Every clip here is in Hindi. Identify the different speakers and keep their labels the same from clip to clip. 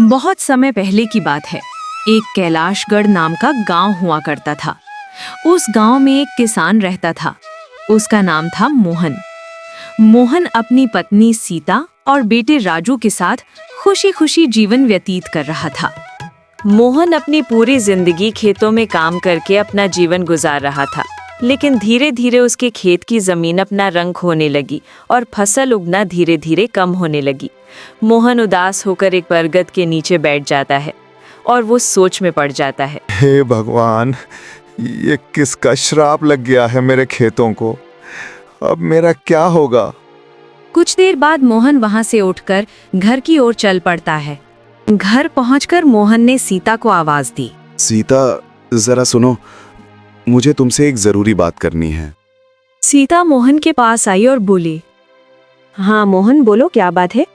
Speaker 1: बहुत समय पहले की बात है। एक कैलाशगढ़ नाम का गांव हुआ करता था। उस गांव में एक किसान रहता था। उसका नाम था मोहन। मोहन अपनी पत्नी सीता और बेटे राजू के साथ खुशी खुशी जीवन व्यतीत कर रहा था।
Speaker 2: मोहन अपनी पूरी जिंदगी खेतों में काम करके अपना जीवन गुजार रहा था, लेकिन धीरे धीरे उसके खेत की जमीन अपना रंग खोने लगी और फसल उगना धीरे धीरे कम होने लगी। मोहन उदास होकर एक बरगद के नीचे बैठ जाता है और वो सोच में पड़ जाता है।
Speaker 3: हे भगवान, ये किसका श्राप लग गया है मेरे खेतों को? अब मेरा क्या होगा?
Speaker 1: कुछ देर बाद मोहन वहां से उठकर घर की ओर चल पड़ता है। घर पहुंचकर मोहन ने सीता को आवाज दी।
Speaker 4: सीता, जरा सुनो, मुझे तुमसे एक जरूरी बात करनी है।
Speaker 1: सीता मोहन के पास आई और बोली,
Speaker 2: हाँ मोहन, बोलो, क्या बात है?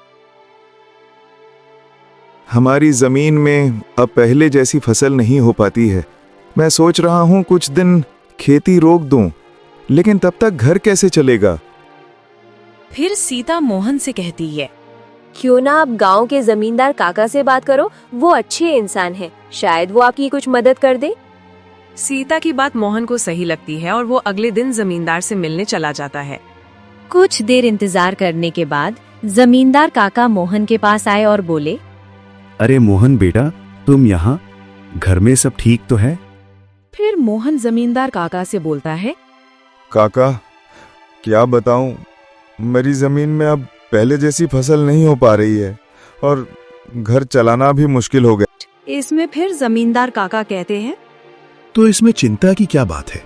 Speaker 3: हमारी जमीन में अब पहले जैसी फसल नहीं हो पाती है। मैं सोच रहा हूँ कुछ दिन खेती रोक दूं, लेकिन तब तक घर कैसे चलेगा?
Speaker 1: फिर सीता मोहन से कहती है,
Speaker 5: क्यों ना आप गांव के जमींदार काका से बात करो, वो अच्छे इंसान हैं, शायद वो आपकी कुछ मदद कर दे।
Speaker 1: सीता की बात मोहन को सही लगती है और वो अगले दिन जमींदार से मिलने चला जाता है।
Speaker 5: कुछ देर इंतजार करने के बाद जमींदार काका मोहन के पास आए और बोले,
Speaker 4: अरे मोहन बेटा, तुम यहाँ? घर में सब ठीक तो है?
Speaker 1: फिर मोहन जमींदार काका से बोलता है,
Speaker 3: काका, क्या बताऊं, मेरी जमीन में अब पहले जैसी फसल नहीं हो पा रही है और घर चलाना भी मुश्किल हो गया।
Speaker 1: इसमें फिर जमींदार काका कहते हैं,
Speaker 6: तो इसमें चिंता की क्या बात है?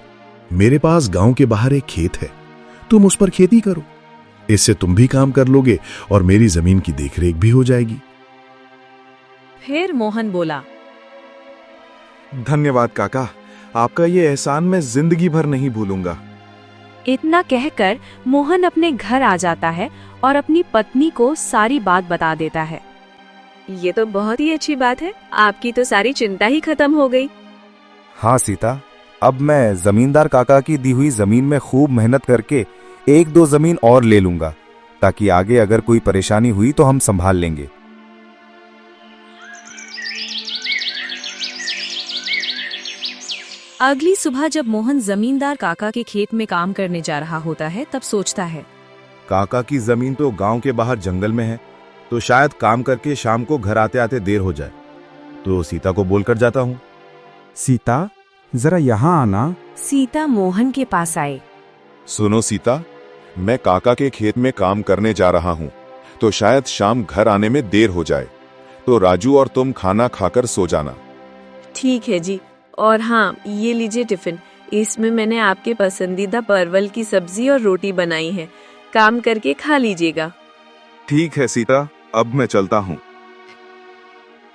Speaker 6: मेरे पास गांव के बाहर एक खेत है, तुम उस पर खेती करो। इससे तुम भी काम कर लोगे और मेरी जमीन की देखरेख भी हो जाएगी।
Speaker 1: फिर मोहन बोला,
Speaker 3: धन्यवाद काका, आपका ये एहसान मैं जिंदगी भर नहीं भूलूंगा।
Speaker 1: इतना कहकर मोहन अपने घर आ जाता है और अपनी पत्नी को सारी बात बता देता है।
Speaker 5: ये तो बहुत ही अच्छी बात है, आपकी तो सारी चिंता ही खत्म हो गई।
Speaker 7: हाँ सीता, अब मैं जमींदार काका की दी हुई जमीन में खूब मेहनत करके एक दो जमीन और ले लूंगा, ताकि आगे अगर कोई परेशानी हुई तो हम संभाल लेंगे।
Speaker 1: अगली सुबह जब मोहन जमींदार काका के खेत में काम करने जा रहा होता है, तब सोचता है,
Speaker 7: काका की जमीन तो गांव के बाहर जंगल में है, तो शायद काम करके शाम को घर आते आते देर हो जाए। तो सीता को बोलकर जाता हूँ, सीता जरा यहाँ आना।
Speaker 1: सीता मोहन के पास आए।
Speaker 3: सुनो सीता, मैं काका के खेत में काम करने जा रहा हूँ, तो शायद शाम घर आने में देर हो जाए, तो राजू और तुम खाना खाकर सो जाना।
Speaker 5: ठीक है जी, और हाँ, ये लीजिए टिफिन, इसमें मैंने आपके पसंदीदा परवल की सब्जी और रोटी बनाई है, काम करके खा लीजिएगा।
Speaker 3: ठीक है सीता, अब मैं चलता हूँ।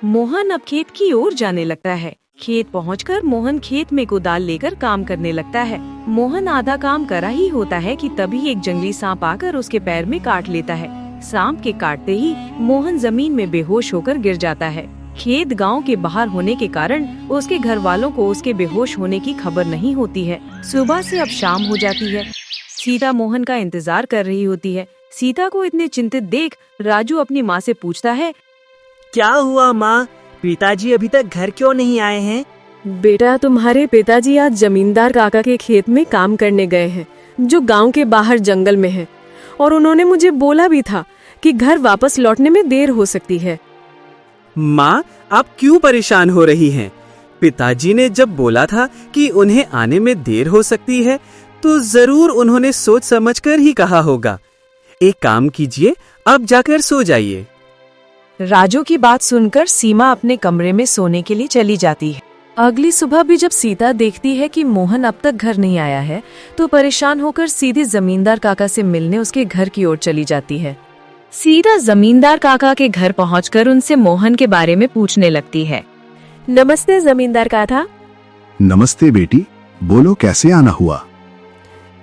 Speaker 1: मोहन अब खेत की ओर जाने लगता है। खेत पहुंचकर मोहन खेत में कुदाल लेकर काम करने लगता है। मोहन आधा काम करा ही होता है कि तभी एक जंगली सांप आकर उसके पैर में काट लेता है। सांप के काटते ही मोहन जमीन में बेहोश होकर गिर जाता है। खेत गांव के बाहर होने के कारण उसके घर वालों को उसके बेहोश होने की खबर नहीं होती है। सुबह से अब शाम हो जाती है। सीता मोहन का इंतजार कर रही होती है। सीता को इतने चिंतित देख राजू अपनी माँ से पूछता है,
Speaker 8: क्या हुआ माँ, पिताजी अभी तक घर क्यों नहीं आए हैं?
Speaker 5: बेटा, तुम्हारे पिताजी आज जमींदार काका के खेत में काम करने गए हैं, जो गांव के बाहर जंगल में है, और उन्होंने मुझे बोला भी था कि घर वापस लौटने में देर हो सकती है।
Speaker 8: माँ, आप क्यों परेशान हो रही हैं? पिताजी ने जब बोला था कि उन्हें आने में देर हो सकती है, तो जरूर उन्होंने सोच समझकर ही कहा होगा। एक काम कीजिए, अब जाकर सो जाइए।
Speaker 1: राजू की बात सुनकर सीमा अपने कमरे में सोने के लिए चली जाती है। अगली सुबह भी जब सीता देखती है कि मोहन अब तक घर नहीं आया है, तो परेशान होकर सीधे जमींदार काका से मिलने उसके घर की ओर चली जाती है। सीता जमींदार काका के घर पहुंचकर उनसे मोहन के बारे में पूछने लगती है।
Speaker 5: नमस्ते जमींदार काका।
Speaker 6: नमस्ते बेटी, बोलो कैसे आना हुआ?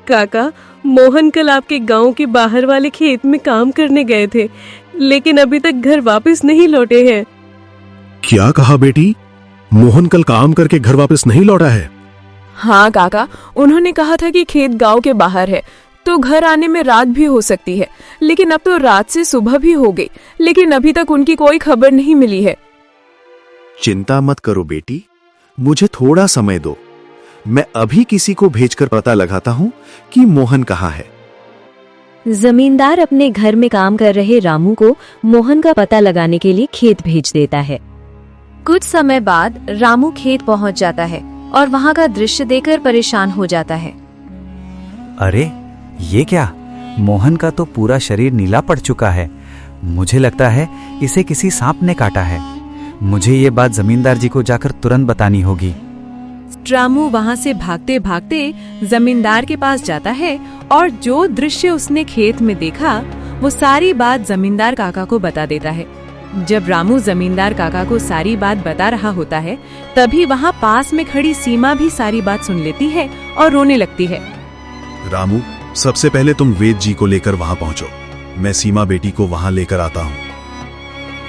Speaker 5: काका, मोहन कल आपके गांव के बाहर वाले खेत में काम करने गए थे, लेकिन अभी तक घर वापस नहीं लौटे हैं।
Speaker 6: क्या कहा बेटी? मोहन कल काम करके घर वापस नहीं लौटा है?
Speaker 5: हाँ काका, उन्होंने कहा था कि खेत गांव के बाहर है, तो घर आने में रात भी हो सकती है, लेकिन अब तो रात से सुबह भी हो गई, लेकिन अभी तक उनकी कोई खबर नहीं मिली है।
Speaker 6: चिंता मत करो बेटी, मुझे थोड़ा समय दो। मैं अभी किसी को भेजकर पता लगाता हूं कि मोहन कहाँ है।
Speaker 2: जमींदार अपने घर में काम कर रहे रामू को मोहन का पता लगाने के लिए खेत भेज देता है। कुछ समय बाद रामू खेत पहुंच जाता है और वहां का दृश्य देखकर परेशान हो जाता है।
Speaker 9: अरे ये क्या, मोहन का तो पूरा शरीर नीला पड़ चुका है। मुझे लगता है इसे किसी सांप ने काटा है। मुझे ये बात जमींदार जी को जाकर तुरंत बतानी होगी।
Speaker 1: रामू वहाँ से भागते भागते जमींदार के पास जाता है और जो दृश्य उसने खेत में देखा वो सारी बात जमींदार काका को बता देता है। जब रामू जमींदार काका को सारी बात बता रहा होता है तभी वहाँ पास में खड़ी सीमा भी सारी बात सुन लेती है और रोने लगती है।
Speaker 6: रामू, सबसे पहले तुम वेद जी को लेकर वहां पहुंचो। मैं सीमा बेटी को वहां लेकर आता हूं।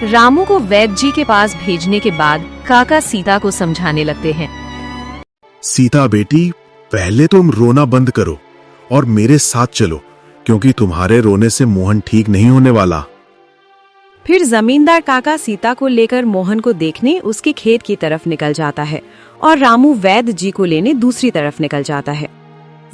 Speaker 2: रामू को वैद्य जी के पास भेजने के बाद काका सीता को समझाने लगते हैं।
Speaker 6: सीता बेटी, पहले तुम रोना बंद करो और मेरे साथ चलो, क्योंकि तुम्हारे रोने से मोहन ठीक नहीं होने वाला।
Speaker 1: फिर जमींदार काका सीता को लेकर मोहन को देखने उसके खेत की तरफ निकल जाता है और रामू वैद्य जी को लेने दूसरी तरफ निकल जाता है।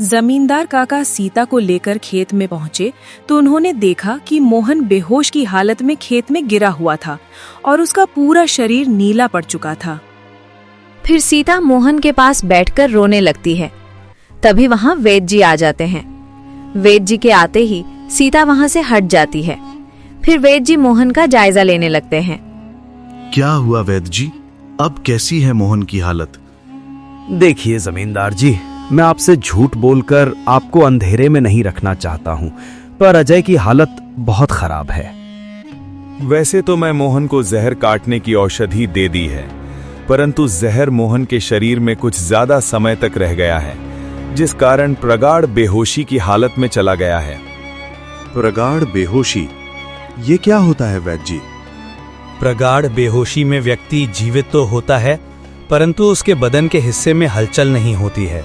Speaker 1: जमींदार काका सीता को लेकर खेत में पहुंचे तो उन्होंने देखा कि मोहन बेहोश की हालत में खेत में गिरा हुआ था और उसका पूरा शरीर नीला पड़ चुका था।
Speaker 2: फिर सीता मोहन के पास बैठकर रोने लगती है। तभी वहाँ वैद्य जी आ जाते हैं। वैद्य जी के आते ही सीता वहाँ से हट जाती है। फिर वैद्य जी मोहन का जायजा लेने लगते हैं।
Speaker 6: क्या हुआ वैद्य जी, अब कैसी है मोहन की हालत?
Speaker 9: देखिए जमींदार जी, मैं आपसे झूठ बोलकर आपको अंधेरे में नहीं रखना चाहता हूँ, पर अजय की हालत बहुत खराब है।
Speaker 7: वैसे तो मैं मोहन को जहर काटने की औषधि दे दी है, परंतु जहर मोहन के शरीर में कुछ ज्यादा समय तक रह गया है, जिस कारण प्रगाढ़ बेहोशी की हालत में चला गया है।
Speaker 6: प्रगाढ़ बेहोशी, ये क्या होता है वैद्य जी?
Speaker 9: प्रगाढ़ बेहोशी में व्यक्ति जीवित तो होता है, परंतु उसके बदन के हिस्से में हलचल नहीं होती है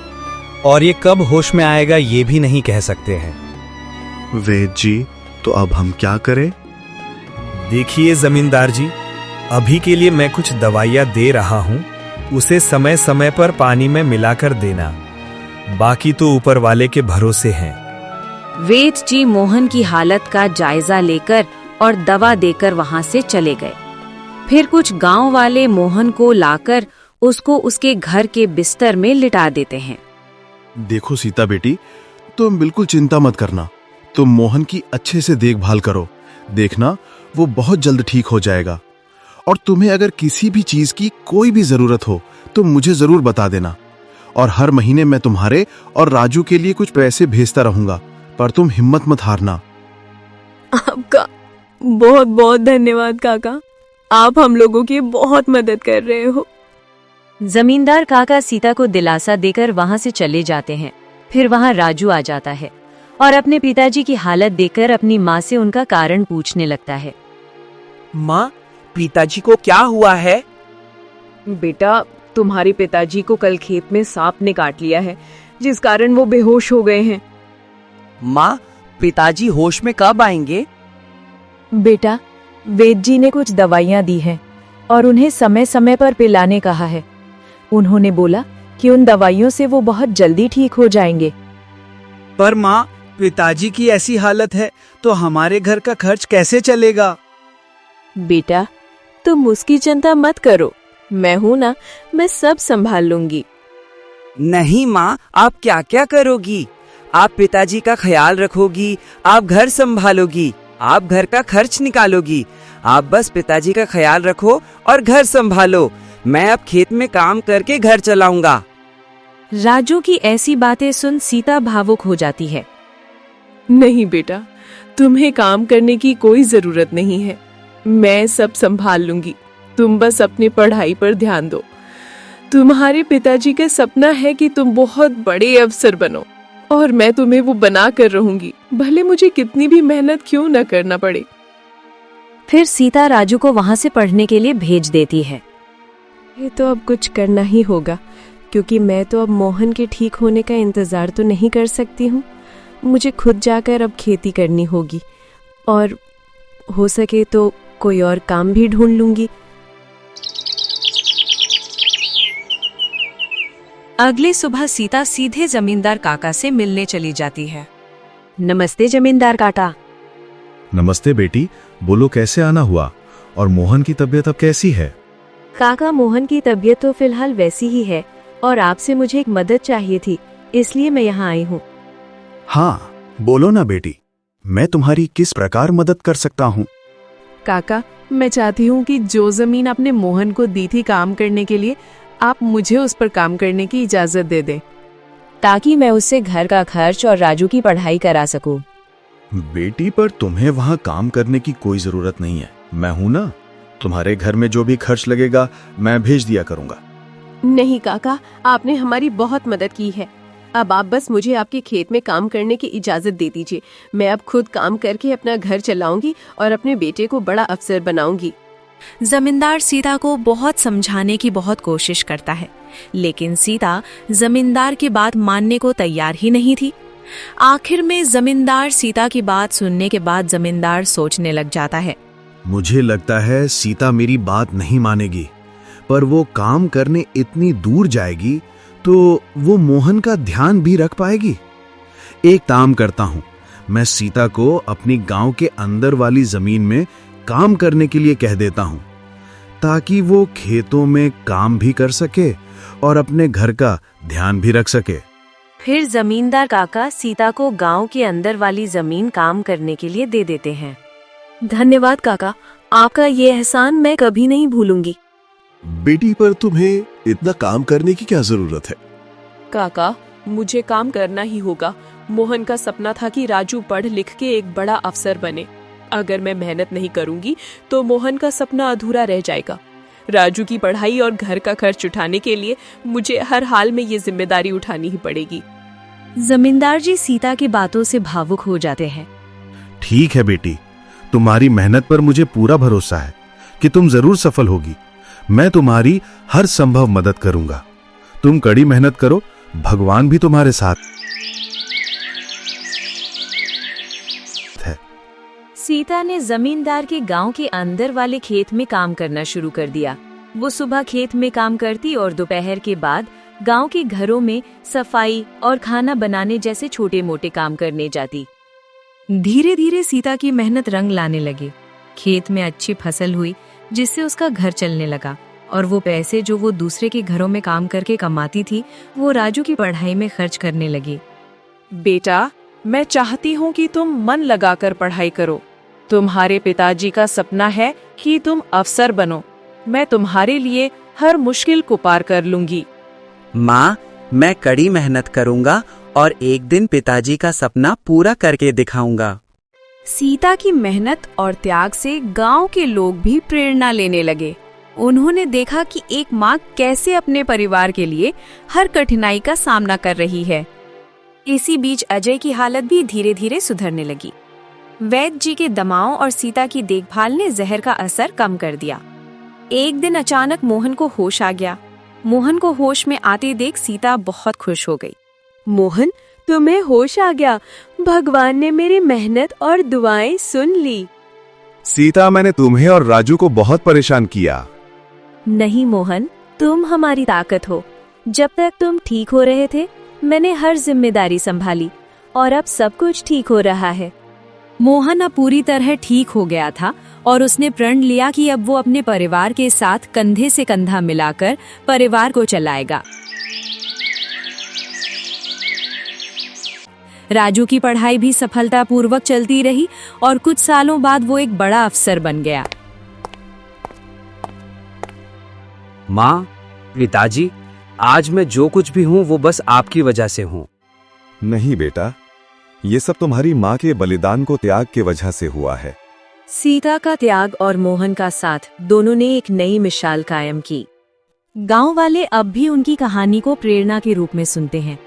Speaker 9: और ये कब होश में आएगा ये भी नहीं कह सकते हैं।
Speaker 6: वैद्य जी, तो अब हम क्या करें?
Speaker 9: देखिए जमींदार जी, अभी के लिए मैं कुछ दवाइयाँ दे रहा हूँ, उसे समय समय पर पानी में मिलाकर देना। बाकी तो ऊपर वाले के भरोसे हैं।
Speaker 2: वैद्य जी मोहन की हालत का जायजा लेकर और दवा देकर वहां से चले गए। फिर कुछ गांव वाले मोहन को लाकर उसको उसके घर के बिस्तर में लिटा देते हैं।
Speaker 6: देखो सीता बेटी, तुम बिल्कुल चिंता मत करना। तुम मोहन की अच्छे से देखभाल करो, देखना वो बहुत जल्द ठीक हो जाएगा। और तुम्हें अगर किसी भी चीज की कोई भी जरूरत हो तो मुझे जरूर बता देना। और हर महीने मैं तुम्हारे और राजू के लिए कुछ पैसे भेजता रहूंगा, पर तुम हिम्मत मत हारना।
Speaker 5: आपका बहुत बहुत धन्यवाद काका, आप हम लोगों की बहुत मदद कर रहे हो।
Speaker 2: जमींदार काका सीता को दिलासा देकर वहां से चले जाते हैं। फिर वहां राजू आ जाता है और अपने पिताजी की हालत देखकर अपनी माँ से उनका कारण पूछने लगता है।
Speaker 10: माँ, पिताजी को क्या हुआ है?
Speaker 5: बेटा, तुम्हारे पिताजी को कल खेत में सांप ने काट लिया है, जिस कारण वो बेहोश हो गए हैं।
Speaker 10: माँ, पिताजी होश में कब आएंगे?
Speaker 1: बेटा, वैद्य जी ने कुछ दवाइयाँ दी हैं और उन्हें समय समय पर पिलाने कहा है। उन्होंने बोला कि उन दवाइयों से वो बहुत जल्दी ठीक हो जाएंगे।
Speaker 8: पर माँ, पिताजी की ऐसी हालत है तो हमारे घर का खर्च कैसे चलेगा?
Speaker 5: बेटा, तुम उसकी चिंता मत करो, मैं हूं ना, मैं सब संभाल लूंगी।
Speaker 10: नहीं माँ, आप क्या क्या करोगी? आप पिताजी का ख्याल रखोगी, आप घर संभालोगी, आप घर का खर्च निकालोगी। आप बस पिताजी का ख्याल रखो और घर संभालो। मैं अब खेत में काम करके घर चलाऊंगा।
Speaker 1: राजू की ऐसी बातें सुन सीता भावुक हो जाती है।
Speaker 5: नहीं बेटा, तुम्हें काम करने की कोई जरूरत नहीं है, मैं सब संभाल लूंगी। तुम बस अपनी पढ़ाई पर ध्यान दो। तुम्हारे पिताजी का सपना है कि तुम बहुत बड़े अफसर बनो और मैं तुम्हें वो बना कर रहूंगी, भले मुझे कितनी भी मेहनत क्यों न करना पड़े।
Speaker 2: फिर सीता राजू को वहां से पढ़ने के लिए भेज देती है।
Speaker 5: ये तो अब कुछ करना ही होगा, क्योंकि मैं तो अब मोहन के ठीक होने का इंतजार तो नहीं कर सकती हूँ। मुझे खुद जाकर अब खेती करनी होगी और हो सके तो कोई और काम भी ढूंढ लूंगी।
Speaker 2: अगली सुबह सीता सीधे जमींदार काका से मिलने चली जाती है।
Speaker 5: नमस्ते जमींदार काका।
Speaker 6: नमस्ते बेटी, बोलो कैसे आना हुआ और मोहन की तबीयत अब कैसी है?
Speaker 5: काका, मोहन की तबीयत तो फिलहाल वैसी ही है और आपसे मुझे एक मदद चाहिए थी, इसलिए मैं यहाँ आई हूँ।
Speaker 6: हाँ, बोलो ना बेटी, मैं तुम्हारी किस प्रकार मदद कर सकता हूँ?
Speaker 5: काका, मैं चाहती हूँ कि जो जमीन आपने मोहन को दी थी काम करने के लिए, आप मुझे उस पर काम करने की इजाजत दे दें,
Speaker 2: ताकि मैं उससे घर का खर्च और राजू की पढ़ाई करा सकूं।
Speaker 6: बेटी, पर तुम्हें वहाँ काम करने की कोई जरूरत नहीं है, मैं हूं ना। तुम्हारे घर में जो भी खर्च लगेगा मैं भेज दिया करूंगा।
Speaker 5: नहीं काका, आपने हमारी बहुत मदद की है। अब आप बस मुझे आपके खेत में काम करने की इजाजत दे दीजिए। मैं अब खुद काम करके अपना घर चलाऊंगी और अपने बेटे को बड़ा अफसर बनाऊंगी।
Speaker 2: जमींदार सीता को बहुत समझाने की बहुत कोशिश करता है, लेकिन सीता जमींदार की बात मानने को तैयार ही नहीं थी। आखिर में जमींदार सीता की बात सुनने के बाद जमींदार सोचने लग जाता है।
Speaker 6: मुझे लगता है सीता मेरी बात नहीं मानेगी, पर वो काम करने इतनी दूर जाएगी तो वो मोहन का ध्यान भी रख पाएगी। एक काम करता हूँ, मैं सीता को अपनी गांव के अंदर वाली जमीन में काम करने के लिए कह देता हूँ, ताकि वो खेतों में काम भी कर सके और अपने घर का ध्यान भी रख सके।
Speaker 2: फिर जमींदार काका सीता को गांव के अंदर वाली जमीन काम करने के लिए दे देते हैं।
Speaker 5: धन्यवाद काका, आपका ये एहसान मैं कभी नहीं भूलूंगी।
Speaker 6: बेटी, पर तुम्हें इतना काम करने की क्या जरूरत है?
Speaker 5: काका, मुझे काम करना ही होगा। मोहन का सपना था कि राजू पढ़ लिख के एक बड़ा अफसर बने। अगर मैं मेहनत नहीं करूंगी तो मोहन का सपना अधूरा रह जाएगा। राजू की पढ़ाई और घर का खर्च उठाने के लिए मुझे हर हाल में ये जिम्मेदारी उठानी ही पड़ेगी।
Speaker 2: जमींदार जी सीता की बातों से भावुक हो जाते हैं।
Speaker 6: ठीक है बेटी, तुम्हारी मेहनत पर मुझे पूरा भरोसा है कि तुम जरूर सफल होगी। मैं तुम्हारी हर संभव मदद करूंगा। तुम कड़ी मेहनत करो, भगवान भी तुम्हारे साथ है।
Speaker 2: सीता ने जमींदार के गांव के अंदर वाले खेत में काम करना शुरू कर दिया। वो सुबह खेत में काम करती और दोपहर के बाद गांव के घरों में सफाई और खाना बनाने जैसे छोटे मोटे काम करने जाती। धीरे धीरे सीता की मेहनत रंग लाने लगी। खेत में अच्छी फसल हुई, जिससे उसका घर चलने लगा और वो पैसे जो वो दूसरे के घरों में काम करके कमाती थी, वो राजू की पढ़ाई में खर्च करने लगी।
Speaker 5: बेटा, मैं चाहती हूँ कि तुम मन लगाकर पढ़ाई करो। तुम्हारे पिताजी का सपना है कि तुम अफसर बनो। मैं तुम्हारे लिए हर मुश्किल को पार कर लूंगी।
Speaker 8: माँ, मैं कड़ी मेहनत करूंगा और एक दिन पिताजी का सपना पूरा करके दिखाऊंगा।
Speaker 2: सीता की मेहनत और त्याग से गांव के लोग भी प्रेरणा लेने लगे। उन्होंने देखा कि एक माँ कैसे अपने परिवार के लिए हर कठिनाई का सामना कर रही है। इसी बीच अजय की हालत भी धीरे धीरे सुधरने लगी। वैद्य जी के दमाओं और सीता की देखभाल ने जहर का असर कम कर दिया। एक दिन अचानक मोहन को होश आ गया। मोहन को होश में आते देख सीता बहुत खुश हो गई।
Speaker 5: मोहन, तुम्हें होश आ गया। भगवान ने मेरी मेहनत और दुआएं सुन ली।
Speaker 3: सीता, मैंने तुम्हें और राजू को बहुत परेशान किया।
Speaker 2: नहीं मोहन, तुम हमारी ताकत हो। जब तक तुम ठीक हो रहे थे, मैंने हर जिम्मेदारी संभाली और अब सब कुछ ठीक हो रहा है। मोहन अब पूरी तरह ठीक हो गया था और उसने प्रण लिया कि अब वो अपने परिवार के साथ कंधे से कंधा मिलाकर परिवार को चलाएगा। राजू की पढ़ाई भी सफलतापूर्वक चलती रही और कुछ सालों बाद वो एक बड़ा अफसर बन गया।
Speaker 10: माँ, पिताजी, आज मैं जो कुछ भी हूँ वो बस आपकी वजह से हूँ।
Speaker 3: नहीं बेटा, ये सब तुम्हारी माँ के बलिदान को त्याग के वजह से हुआ है।
Speaker 2: सीता का त्याग और मोहन का साथ दोनों ने एक नई मिसाल कायम की। गांव वाले अब भी उनकी कहानी को प्रेरणा के रूप में सुनते हैं।